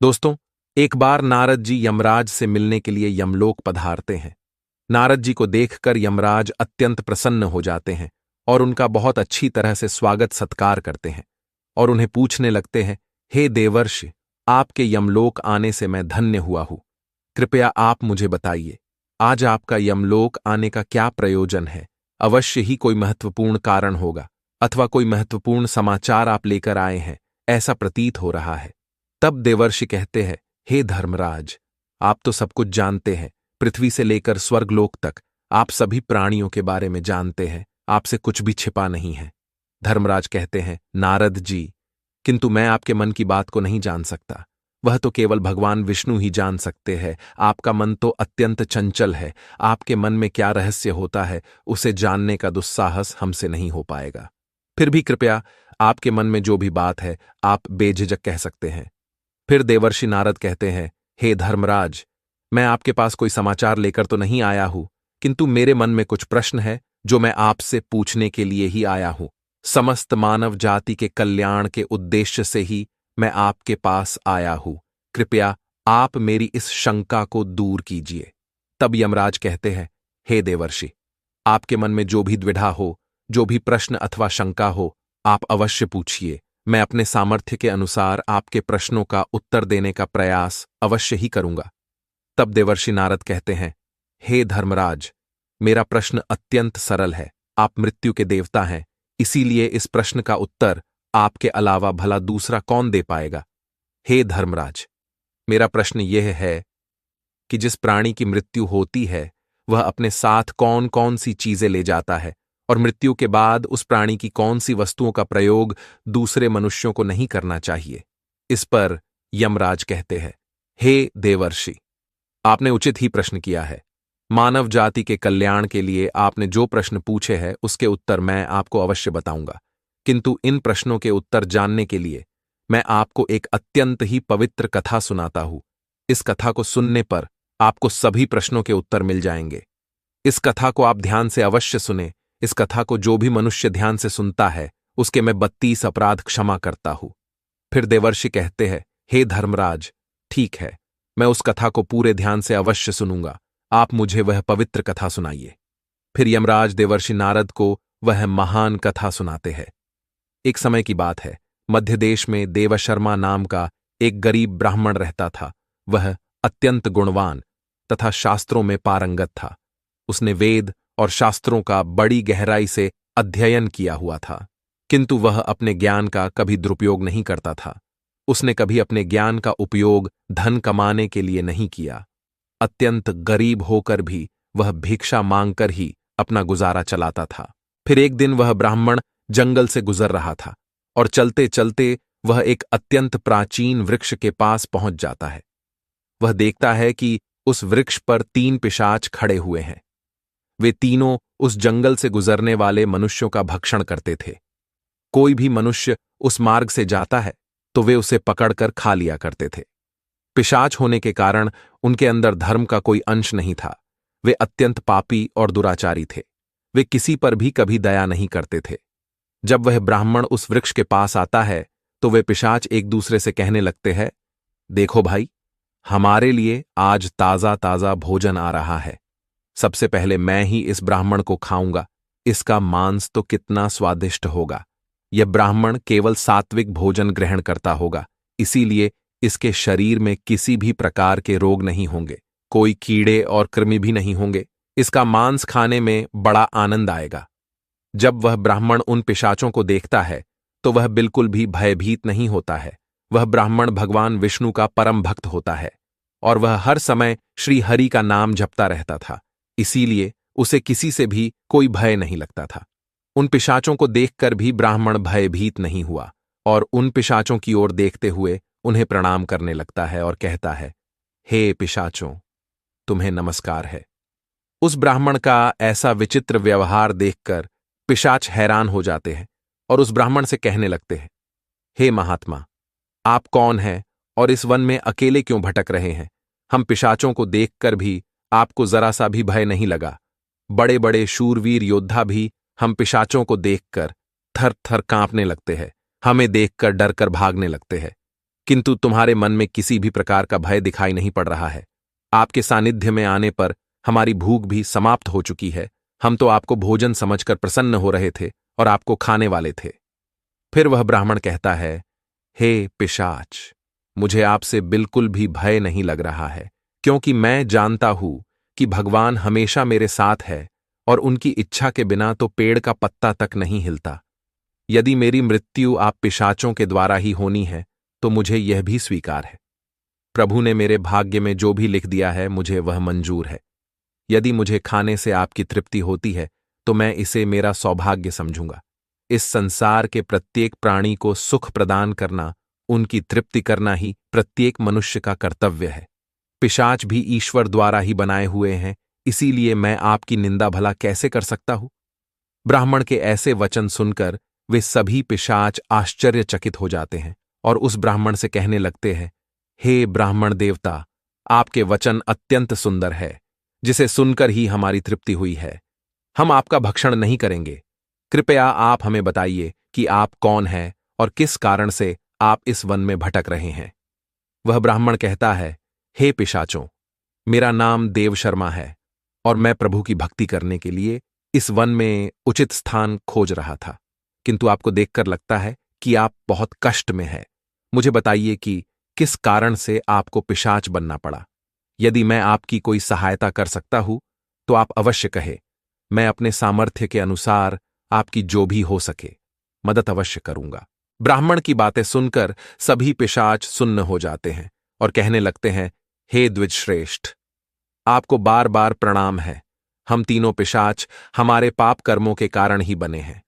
दोस्तों, एक बार नारद जी यमराज से मिलने के लिए यमलोक पधारते हैं। नारद जी को देखकर यमराज अत्यंत प्रसन्न हो जाते हैं और उनका बहुत अच्छी तरह से स्वागत सत्कार करते हैं और उन्हें पूछने लगते हैं, हे देवर्षि, आपके यमलोक आने से मैं धन्य हुआ हूं। कृपया आप मुझे बताइए, आज आपका यमलोक आने का क्या प्रयोजन है? अवश्य ही कोई महत्वपूर्ण कारण होगा अथवा कोई महत्वपूर्ण समाचार आप लेकर आए हैं, ऐसा प्रतीत हो रहा है। तब देवर्षि कहते हैं, हे धर्मराज, आप तो सब कुछ जानते हैं। पृथ्वी से लेकर स्वर्गलोक तक आप सभी प्राणियों के बारे में जानते हैं, आपसे कुछ भी छिपा नहीं है। धर्मराज कहते हैं, नारद जी, किंतु मैं आपके मन की बात को नहीं जान सकता। वह तो केवल भगवान विष्णु ही जान सकते हैं। आपका मन तो अत्यंत चंचल है। आपके मन में क्या रहस्य होता है, उसे जानने का दुस्साहस हमसे नहीं हो पाएगा। फिर भी कृपया आपके मन में जो भी बात है, आप बेझिझक कह सकते हैं। फिर देवर्षि नारद कहते हैं, हे धर्मराज, मैं आपके पास कोई समाचार लेकर तो नहीं आया हूं, किंतु मेरे मन में कुछ प्रश्न है जो मैं आपसे पूछने के लिए ही आया हूं। समस्त मानव जाति के कल्याण के उद्देश्य से ही मैं आपके पास आया हूं। कृपया आप मेरी इस शंका को दूर कीजिए। तब यमराज कहते हैं, हे देवर्षि, आपके मन में जो भी द्विधा हो, जो भी प्रश्न अथवा शंका हो, आप अवश्य पूछिए। मैं अपने सामर्थ्य के अनुसार आपके प्रश्नों का उत्तर देने का प्रयास अवश्य ही करूंगा। तब देवर्षि नारद कहते हैं, हे धर्मराज, मेरा प्रश्न अत्यंत सरल है। आप मृत्यु के देवता हैं, इसीलिए इस प्रश्न का उत्तर आपके अलावा भला दूसरा कौन दे पाएगा। हे धर्मराज, मेरा प्रश्न यह है कि जिस प्राणी की मृत्यु होती है, वह अपने साथ कौन कौन सी चीजें ले जाता है और मृत्यु के बाद उस प्राणी की कौन सी वस्तुओं का प्रयोग दूसरे मनुष्यों को नहीं करना चाहिए। इस पर यमराज कहते हैं, हे देवर्षि, आपने उचित ही प्रश्न किया है। मानव जाति के कल्याण के लिए आपने जो प्रश्न पूछे हैं, उसके उत्तर मैं आपको अवश्य बताऊंगा। किंतु इन प्रश्नों के उत्तर जानने के लिए मैं आपको एक अत्यंत ही पवित्र कथा सुनाता हूं। इस कथा को सुनने पर आपको सभी प्रश्नों के उत्तर मिल जाएंगे। इस कथा को आप ध्यान से अवश्य सुने। इस कथा को जो भी मनुष्य ध्यान से सुनता है, उसके मैं 32 अपराध क्षमा करता हूं। फिर देवर्षि कहते हैं, हे धर्मराज, ठीक है, मैं उस कथा को पूरे ध्यान से अवश्य सुनूंगा। आप मुझे वह पवित्र कथा सुनाइए। फिर यमराज देवर्षि नारद को वह महान कथा सुनाते हैं। एक समय की बात है, मध्य देश में देवशर्मा नाम का एक गरीब ब्राह्मण रहता था। वह अत्यंत गुणवान तथा शास्त्रों में पारंगत था। उसने वेद और शास्त्रों का बड़ी गहराई से अध्ययन किया हुआ था, किंतु वह अपने ज्ञान का कभी दुरुपयोग नहीं करता था। उसने कभी अपने ज्ञान का उपयोग धन कमाने के लिए नहीं किया। अत्यंत गरीब होकर भी वह भिक्षा मांगकर ही अपना गुजारा चलाता था। फिर एक दिन वह ब्राह्मण जंगल से गुजर रहा था और चलते चलते वह एक अत्यंत प्राचीन वृक्ष के पास पहुंच जाता है। वह देखता है कि उस वृक्ष पर 3 पिशाच खड़े हुए हैं। वे तीनों उस जंगल से गुजरने वाले मनुष्यों का भक्षण करते थे। कोई भी मनुष्य उस मार्ग से जाता है तो वे उसे पकड़कर खा लिया करते थे। पिशाच होने के कारण उनके अंदर धर्म का कोई अंश नहीं था। वे अत्यंत पापी और दुराचारी थे। वे किसी पर भी कभी दया नहीं करते थे। जब वह ब्राह्मण उस वृक्ष के पास आता है तो वे पिशाच एक दूसरे से कहने लगते हैं, देखो भाई, हमारे लिए आज ताजा ताजा भोजन आ रहा है। सबसे पहले मैं ही इस ब्राह्मण को खाऊंगा। इसका मांस तो कितना स्वादिष्ट होगा। यह ब्राह्मण केवल सात्विक भोजन ग्रहण करता होगा, इसीलिए इसके शरीर में किसी भी प्रकार के रोग नहीं होंगे, कोई कीड़े और कृमि भी नहीं होंगे। इसका मांस खाने में बड़ा आनंद आएगा। जब वह ब्राह्मण उन पिशाचों को देखता है तो वह बिल्कुल भी भयभीत नहीं होता है। वह ब्राह्मण भगवान विष्णु का परम भक्त होता है और वह हर समय श्री हरि का नाम जपता रहता था, इसीलिए उसे किसी से भी कोई भय नहीं लगता था। उन पिशाचों को देखकर भी ब्राह्मण भयभीत नहीं हुआ और उन पिशाचों की ओर देखते हुए उन्हें प्रणाम करने लगता है और कहता है, हे पिशाचों, तुम्हें नमस्कार है। उस ब्राह्मण का ऐसा विचित्र व्यवहार देखकर पिशाच हैरान हो जाते हैं और उस ब्राह्मण से कहने लगते हैं, हे महात्मा, आप कौन हैं और इस वन में अकेले क्यों भटक रहे हैं? हम पिशाचों को देखकर भी आपको जरा सा भी भय नहीं लगा। बड़े बड़े शूरवीर योद्धा भी हम पिशाचों को देखकर थर थर कांपने लगते हैं, हमें देखकर डरकर भागने लगते हैं। किंतु तुम्हारे मन में किसी भी प्रकार का भय दिखाई नहीं पड़ रहा है। आपके सानिध्य में आने पर हमारी भूख भी समाप्त हो चुकी है। हम तो आपको भोजन समझकर प्रसन्न हो रहे थे और आपको खाने वाले थे। फिर वह ब्राह्मण कहता है, हे पिशाच, मुझे आपसे बिल्कुल भी भय नहीं लग रहा है, क्योंकि मैं जानता हूं कि भगवान हमेशा मेरे साथ है और उनकी इच्छा के बिना तो पेड़ का पत्ता तक नहीं हिलता। यदि मेरी मृत्यु आप पिशाचों के द्वारा ही होनी है तो मुझे यह भी स्वीकार है। प्रभु ने मेरे भाग्य में जो भी लिख दिया है मुझे वह मंजूर है। यदि मुझे खाने से आपकी तृप्ति होती है तो मैं इसे मेरा सौभाग्य समझूंगा। इस संसार के प्रत्येक प्राणी को सुख प्रदान करना, उनकी तृप्ति करना ही प्रत्येक मनुष्य का कर्तव्य है। पिशाच भी ईश्वर द्वारा ही बनाए हुए हैं, इसीलिए मैं आपकी निंदा भला कैसे कर सकता हूं? ब्राह्मण के ऐसे वचन सुनकर वे सभी पिशाच आश्चर्यचकित हो जाते हैं और उस ब्राह्मण से कहने लगते हैं, हे ब्राह्मण देवता, आपके वचन अत्यंत सुंदर है, जिसे सुनकर ही हमारी तृप्ति हुई है। हम आपका भक्षण नहीं करेंगे। कृपया आप हमें बताइए कि आप कौन हैं और किस कारण से आप इस वन में भटक रहे हैं। वह ब्राह्मण कहता है, हे पिशाचों, मेरा नाम देव शर्मा है और मैं प्रभु की भक्ति करने के लिए इस वन में उचित स्थान खोज रहा था, किंतु आपको देखकर लगता है कि आप बहुत कष्ट में हैं। मुझे बताइए कि किस कारण से आपको पिशाच बनना पड़ा। यदि मैं आपकी कोई सहायता कर सकता हूं तो आप अवश्य कहे। मैं अपने सामर्थ्य के अनुसार आपकी जो भी हो सके मदद अवश्य करूंगा। ब्राह्मण की बातें सुनकर सभी पिशाच सुन्न हो जाते हैं और कहने लगते हैं, हे द्विजश्रेष्ठ, आपको बार बार प्रणाम है। हम तीनों पिशाच हमारे पाप कर्मों के कारण ही बने हैं।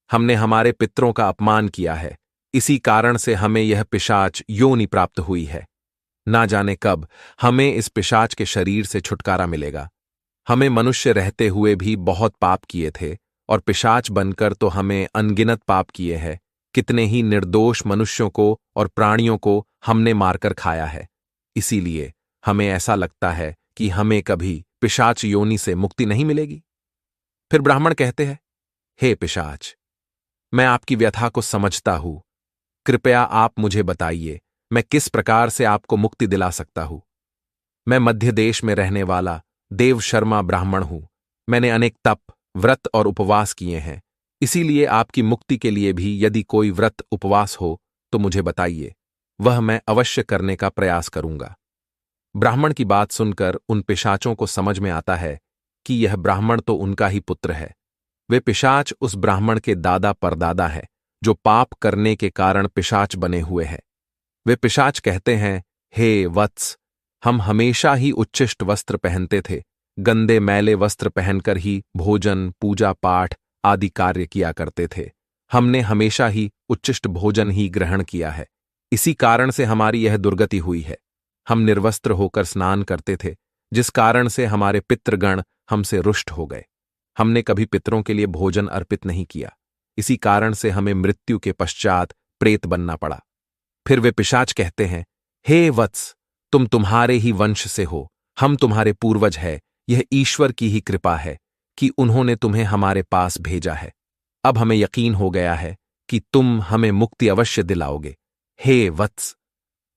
हमने हमारे पितरों का अपमान किया है, इसी कारण से हमें यह पिशाच योनि प्राप्त हुई है। ना जाने कब हमें इस पिशाच के शरीर से छुटकारा मिलेगा। हमें मनुष्य रहते हुए भी बहुत पाप किए थे और पिशाच बनकर तो हमें अनगिनत पाप किए हैं। कितने ही निर्दोष मनुष्यों को और प्राणियों को हमने मारकर खाया है। इसीलिए हमें ऐसा लगता है कि हमें कभी पिशाच योनि से मुक्ति नहीं मिलेगी। फिर ब्राह्मण कहते हैं, हे पिशाच, मैं आपकी व्यथा को समझता हूं। कृपया आप मुझे बताइए, मैं किस प्रकार से आपको मुक्ति दिला सकता हूं। मैं मध्य देश में रहने वाला देव शर्मा ब्राह्मण हूं। मैंने अनेक तप, व्रत और उपवास किए हैं। इसीलिए आपकी मुक्ति के लिए भी यदि कोई व्रत उपवास हो तो मुझे बताइए, वह मैं अवश्य करने का प्रयास करूंगा। ब्राह्मण की बात सुनकर उन पिशाचों को समझ में आता है कि यह ब्राह्मण तो उनका ही पुत्र है। वे पिशाच उस ब्राह्मण के दादा परदादा है जो पाप करने के कारण पिशाच बने हुए हैं। वे पिशाच कहते हैं, हे वत्स, हम हमेशा ही उच्छिष्ट वस्त्र पहनते थे। गंदे मैले वस्त्र पहनकर ही भोजन, पूजा पाठ आदि कार्य किया करते थे। हमने हमेशा ही उच्छिष्ट भोजन ही ग्रहण किया है। इसी कारण से हमारी यह दुर्गति हुई है। हम निर्वस्त्र होकर स्नान करते थे, जिस कारण से हमारे पितृगण हमसे रुष्ट हो गए। हमने कभी पितरों के लिए भोजन अर्पित नहीं किया। इसी कारण से हमें मृत्यु के पश्चात प्रेत बनना पड़ा। फिर वे पिशाच कहते हैं, हे वत्स, तुम तुम्हारे ही वंश से हो, हम तुम्हारे पूर्वज है। यह ईश्वर की ही कृपा है कि उन्होंने तुम्हें हमारे पास भेजा है। अब हमें यकीन हो गया है कि तुम हमें मुक्ति अवश्य दिलाओगे। हे वत्स,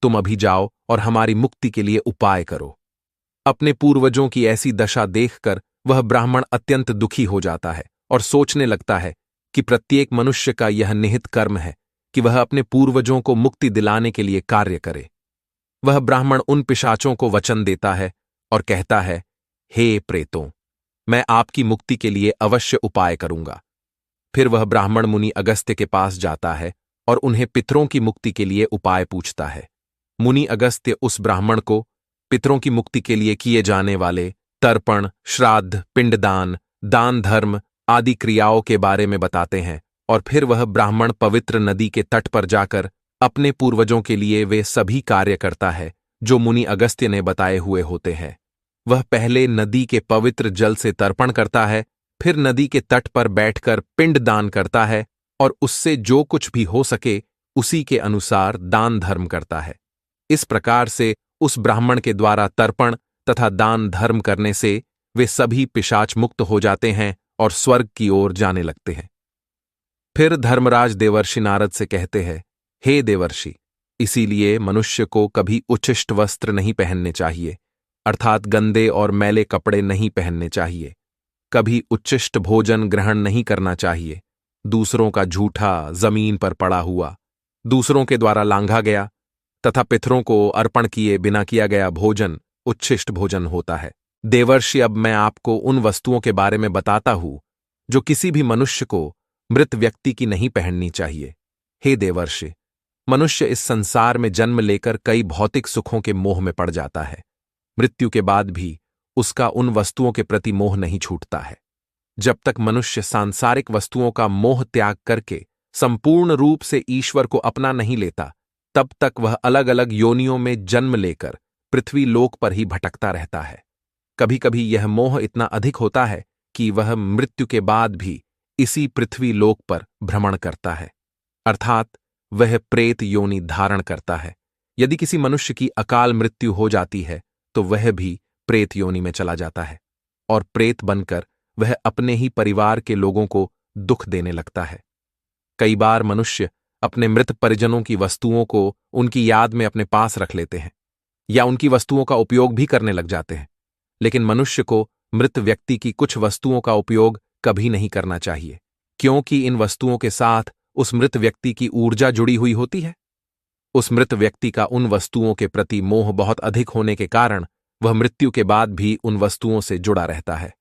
तुम अभी जाओ और हमारी मुक्ति के लिए उपाय करो। अपने पूर्वजों की ऐसी दशा देखकर वह ब्राह्मण अत्यंत दुखी हो जाता है और सोचने लगता है कि प्रत्येक मनुष्य का यह निहित कर्म है कि वह अपने पूर्वजों को मुक्ति दिलाने के लिए कार्य करे। वह ब्राह्मण उन पिशाचों को वचन देता है और कहता है, हे प्रेतों, मैं आपकी मुक्ति के लिए अवश्य उपाय करूंगा। फिर वह ब्राह्मण मुनि अगस्त्य के पास जाता है और उन्हें पितरों की मुक्ति के लिए उपाय पूछता है। मुनि अगस्त्य उस ब्राह्मण को पितरों की मुक्ति के लिए किए जाने वाले तर्पण, श्राद्ध, पिंडदान, दान धर्म आदि क्रियाओं के बारे में बताते हैं और फिर वह ब्राह्मण पवित्र नदी के तट पर जाकर अपने पूर्वजों के लिए वे सभी कार्य करता है जो मुनि अगस्त्य ने बताए हुए होते हैं। वह पहले नदी के पवित्र जल से तर्पण करता है, फिर नदी के तट पर बैठकर पिंड दान करता है और उससे जो कुछ भी हो सके उसी के अनुसार दान धर्म करता है। इस प्रकार से उस ब्राह्मण के द्वारा तर्पण तथा दान धर्म करने से वे सभी पिशाच मुक्त हो जाते हैं और स्वर्ग की ओर जाने लगते हैं। फिर धर्मराज देवर्षि नारद से कहते हैं, हे देवर्षि, इसीलिए मनुष्य को कभी उच्छिष्ट वस्त्र नहीं पहनने चाहिए, अर्थात गंदे और मैले कपड़े नहीं पहनने चाहिए। कभी उच्छिष्ट भोजन ग्रहण नहीं करना चाहिए। दूसरों का झूठा जमीन पर पड़ा हुआ, दूसरों के द्वारा लांघा गया तथा पितरों को अर्पण किए बिना किया गया भोजन उच्छिष्ट भोजन होता है। देवर्षि, अब मैं आपको उन वस्तुओं के बारे में बताता हूं जो किसी भी मनुष्य को मृत व्यक्ति की नहीं पहननी चाहिए। हे देवर्षि, मनुष्य इस संसार में जन्म लेकर कई भौतिक सुखों के मोह में पड़ जाता है। मृत्यु के बाद भी उसका उन वस्तुओं के प्रति मोह नहीं छूटता है। जब तक मनुष्य सांसारिक वस्तुओं का मोह त्याग करके संपूर्ण रूप से ईश्वर को अपना नहीं लेता, तब तक वह अलग अलग योनियों में जन्म लेकर पृथ्वी लोक पर ही भटकता रहता है। कभी कभी यह मोह इतना अधिक होता है कि वह मृत्यु के बाद भी इसी पृथ्वी लोक पर भ्रमण करता है, अर्थात वह प्रेत योनि धारण करता है। यदि किसी मनुष्य की अकाल मृत्यु हो जाती है तो वह भी प्रेत योनि में चला जाता है और प्रेत बनकर वह अपने ही परिवार के लोगों को दुख देने लगता है। कई बार मनुष्य अपने मृत परिजनों की वस्तुओं को उनकी याद में अपने पास रख लेते हैं या उनकी वस्तुओं का उपयोग भी करने लग जाते हैं, लेकिन मनुष्य को मृत व्यक्ति की कुछ वस्तुओं का उपयोग कभी नहीं करना चाहिए, क्योंकि इन वस्तुओं के साथ उस मृत व्यक्ति की ऊर्जा जुड़ी हुई होती है। उस मृत व्यक्ति का उन वस्तुओं के प्रति मोह बहुत अधिक होने के कारण वह मृत्यु के बाद भी उन वस्तुओं से जुड़ा रहता है,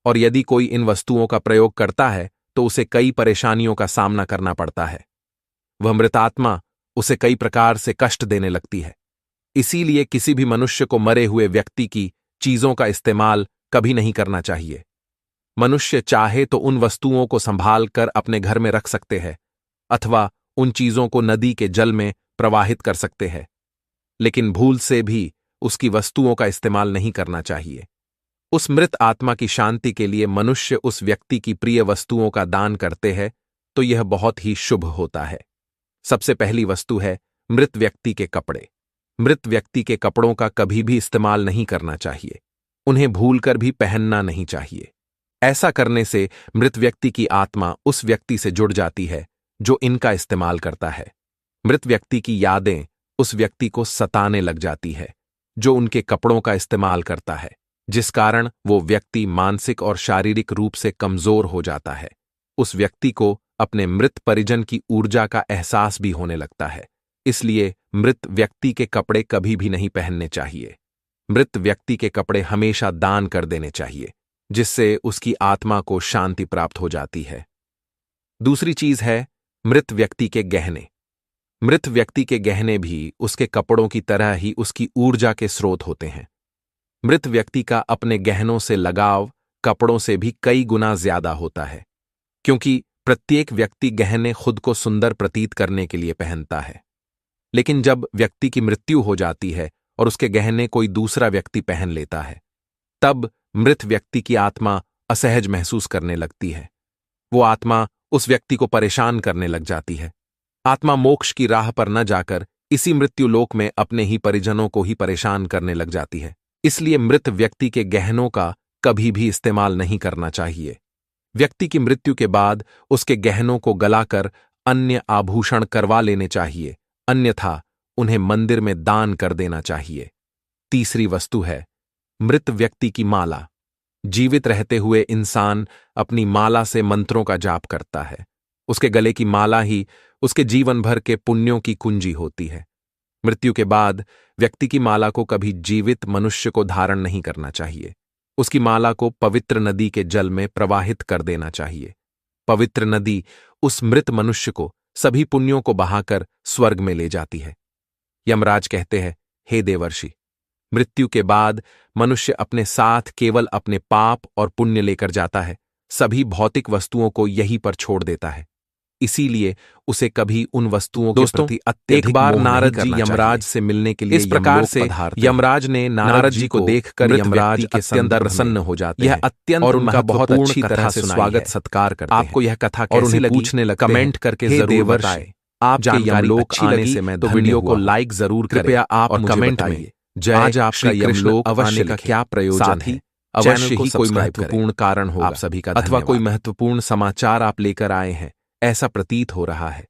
और यदि कोई इन वस्तुओं का प्रयोग करता है तो उसे कई परेशानियों का सामना करना पड़ता है। वह मृतात्मा उसे कई प्रकार से कष्ट देने लगती है। इसीलिए किसी भी मनुष्य को मरे हुए व्यक्ति की चीजों का इस्तेमाल कभी नहीं करना चाहिए। मनुष्य चाहे तो उन वस्तुओं को संभाल कर अपने घर में रख सकते हैं अथवा उन चीजों को नदी के जल में प्रवाहित कर सकते हैं, लेकिन भूल से भी उसकी वस्तुओं का इस्तेमाल नहीं करना चाहिए। उस मृत आत्मा की शांति के लिए मनुष्य उस व्यक्ति की प्रिय वस्तुओं का दान करते हैं तो यह बहुत ही शुभ होता है। सबसे पहली वस्तु है मृत व्यक्ति के कपड़े। मृत व्यक्ति के कपड़ों का कभी भी इस्तेमाल नहीं करना चाहिए, उन्हें भूलकर भी पहनना नहीं चाहिए। ऐसा करने से मृत व्यक्ति की आत्मा उस व्यक्ति से जुड़ जाती है जो इनका इस्तेमाल करता है। मृत व्यक्ति की यादें उस व्यक्ति को सताने लग जाती है जो उनके कपड़ों का इस्तेमाल करता है, जिस कारण वो व्यक्ति मानसिक और शारीरिक रूप से कमजोर हो जाता है। उस व्यक्ति को अपने मृत परिजन की ऊर्जा का एहसास भी होने लगता है। इसलिए मृत व्यक्ति के कपड़े कभी भी नहीं पहनने चाहिए। मृत व्यक्ति के कपड़े हमेशा दान कर देने चाहिए, जिससे उसकी आत्मा को शांति प्राप्त हो जाती है। दूसरी चीज है मृत व्यक्ति के गहने। मृत व्यक्ति के गहने भी उसके कपड़ों की तरह ही उसकी ऊर्जा के स्रोत होते हैं। मृत व्यक्ति का अपने गहनों से लगाव कपड़ों से भी कई गुना ज्यादा होता है, क्योंकि प्रत्येक व्यक्ति गहने खुद को सुंदर प्रतीत करने के लिए पहनता है। लेकिन जब व्यक्ति की मृत्यु हो जाती है और उसके गहने कोई दूसरा व्यक्ति पहन लेता है, तब मृत व्यक्ति की आत्मा असहज महसूस करने लगती है। वो आत्मा उस व्यक्ति को परेशान करने लग जाती है। आत्मा मोक्ष की राह पर न जाकर इसी मृत्यु लोक में अपने ही परिजनों को ही परेशान करने लग जाती है। इसलिए मृत व्यक्ति के गहनों का कभी भी इस्तेमाल नहीं करना चाहिए। व्यक्ति की मृत्यु के बाद उसके गहनों को गलाकर अन्य आभूषण करवा लेने चाहिए, अन्यथा उन्हें मंदिर में दान कर देना चाहिए। तीसरी वस्तु है मृत व्यक्ति की माला। जीवित रहते हुए इंसान अपनी माला से मंत्रों का जाप करता है। उसके गले की माला ही उसके जीवन भर के पुण्यों की कुंजी होती है। मृत्यु के बाद व्यक्ति की माला को कभी जीवित मनुष्य को धारण नहीं करना चाहिए। उसकी माला को पवित्र नदी के जल में प्रवाहित कर देना चाहिए। पवित्र नदी उस मृत मनुष्य को सभी पुण्यों को बहाकर स्वर्ग में ले जाती है। यमराज कहते हैं, हे देवर्षि, मृत्यु के बाद मनुष्य अपने साथ केवल अपने पाप और पुण्य लेकर जाता है। सभी भौतिक वस्तुओं को यहीं पर छोड़ देता है। इसीलिए उसे कभी उन वस्तुओं के प्रति अत्यधिक एक बार नारद जी यमराज से मिलने के लिए इस प्रकार से यमराज ने नारद जी को देखकर यमराज अत्यंत प्रसन्न हो जाते हैं। यह अत्यंत और उनका बहुत अच्छी तरह से स्वागत सत्कार करते हैं। आपको यह कथा कैसी लगी पूछने लगे कमेंट करके जरूर बताएं। आप जानकारी अच्छी आने से मैं तो वीडियो को लाइक जरूर कृपया आप और कमेंट में जय आज आपका यमलोक आने का क्या प्रयोजन है। अवश्य ही कोई महत्वपूर्ण कारण होगा आप सभी का, अथवा कोई महत्वपूर्ण समाचार आप लेकर आए हैं, ऐसा प्रतीत हो रहा है।